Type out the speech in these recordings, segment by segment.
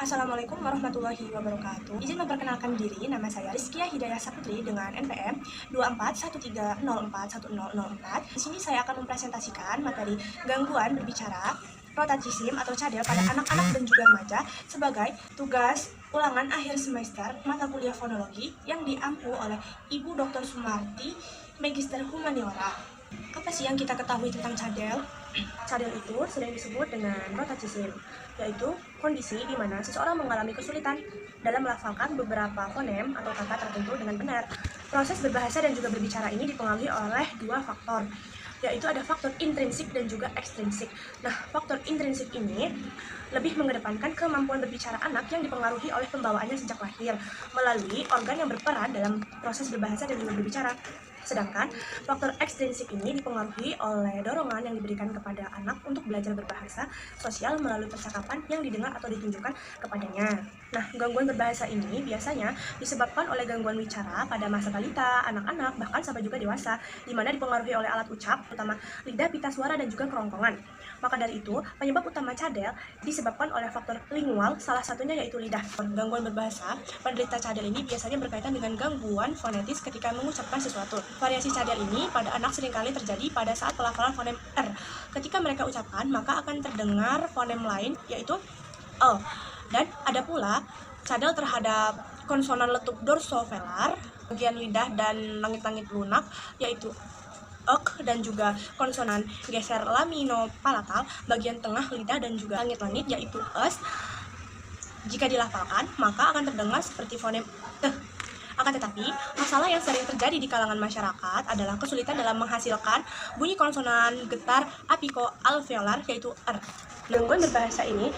Assalamualaikum warahmatullahi wabarakatuh. Izin memperkenalkan diri, nama saya Rizkia Hidayah Saputri dengan NPM 2413041004. Di sini saya akan mempresentasikan materi gangguan berbicara, rotatism atau cadel pada anak-anak dan juga remaja sebagai tugas ulangan akhir semester mata kuliah fonologi yang diampu oleh Ibu Dr. Sumarti, Magister Humaniora. Apa sih yang kita ketahui tentang cadel? Cadel itu sering disebut dengan rotatism, yaitu kondisi di mana seseorang mengalami kesulitan dalam melafalkan beberapa fonem atau kata tertentu dengan benar. Proses berbahasa dan juga berbicara ini dipengaruhi oleh dua faktor, yaitu ada faktor intrinsik dan juga ekstrinsik. Nah, faktor intrinsik ini lebih mengedepankan kemampuan berbicara anak yang dipengaruhi oleh pembawaannya sejak lahir melalui organ yang berperan dalam proses berbahasa dan juga berbicara. Sedangkan faktor ekstrinsik ini dipengaruhi oleh dorongan yang diberikan kepada anak untuk belajar berbahasa sosial melalui percakapan yang didengar atau ditunjukkan kepadanya. Nah, gangguan berbahasa ini biasanya disebabkan oleh gangguan wicara pada masa balita, anak-anak, bahkan sampai juga dewasa, di mana dipengaruhi oleh alat ucap, terutama lidah, pita suara, dan juga kerongkongan. Maka dari itu, penyebab utama cadel disebabkan oleh faktor lingual, salah satunya yaitu lidah. Gangguan berbahasa, penderita cadel ini biasanya berkaitan dengan gangguan fonetis ketika mengucapkan sesuatu. Variasi cadel ini pada anak seringkali terjadi pada saat pelafalan fonem R. Ketika mereka ucapkan, maka akan terdengar fonem lain, yaitu L. Dan ada pula cadel terhadap konsonan letup dorsovelar, bagian lidah dan langit-langit lunak, yaitu ek, dan juga konsonan geser laminopalatal, bagian tengah lidah dan juga langit-langit, yaitu es. Jika dilafalkan, maka akan terdengar seperti fonem t. Akan tetapi, masalah yang sering terjadi di kalangan masyarakat adalah kesulitan dalam menghasilkan bunyi konsonan getar apiko-alveolar, yaitu R. Gangguan berbahasa ini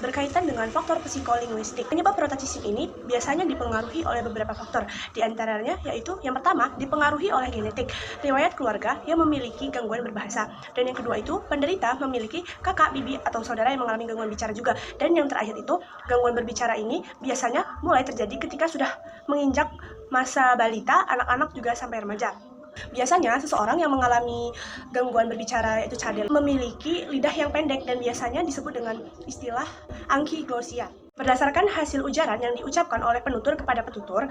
berkaitan dengan faktor psikolinguistik. Penyebab rotatism ini biasanya dipengaruhi oleh beberapa faktor. Di antaranya yaitu yang pertama, dipengaruhi oleh genetik, riwayat keluarga yang memiliki gangguan berbahasa. Dan yang kedua itu, penderita memiliki kakak, bibi, atau saudara yang mengalami gangguan bicara juga. Dan yang terakhir itu, gangguan berbicara ini biasanya mulai terjadi ketika sudah menginjak masa balita, anak-anak juga sampai remaja. Biasanya seseorang yang mengalami gangguan berbicara yaitu cadel memiliki lidah yang pendek dan biasanya disebut dengan istilah ankyglossia. Berdasarkan hasil ujaran yang diucapkan oleh penutur kepada petutur,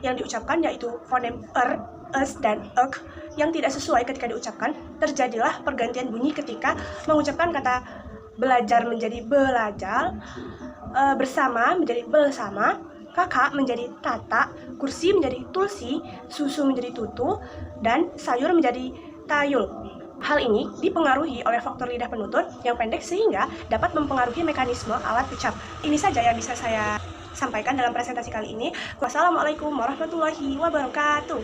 yang diucapkan yaitu fonem er, es, dan ek yang tidak sesuai ketika diucapkan, terjadilah pergantian bunyi ketika mengucapkan kata belajar menjadi belajar, bersama menjadi bersama, kakak menjadi tata, kursi menjadi tulsi, susu menjadi tutu, dan sayur menjadi tayul. Hal ini dipengaruhi oleh faktor lidah penutur yang pendek sehingga dapat mempengaruhi mekanisme alat ucap. Ini saja yang bisa saya sampaikan dalam presentasi kali ini. Wassalamualaikum warahmatullahi wabarakatuh.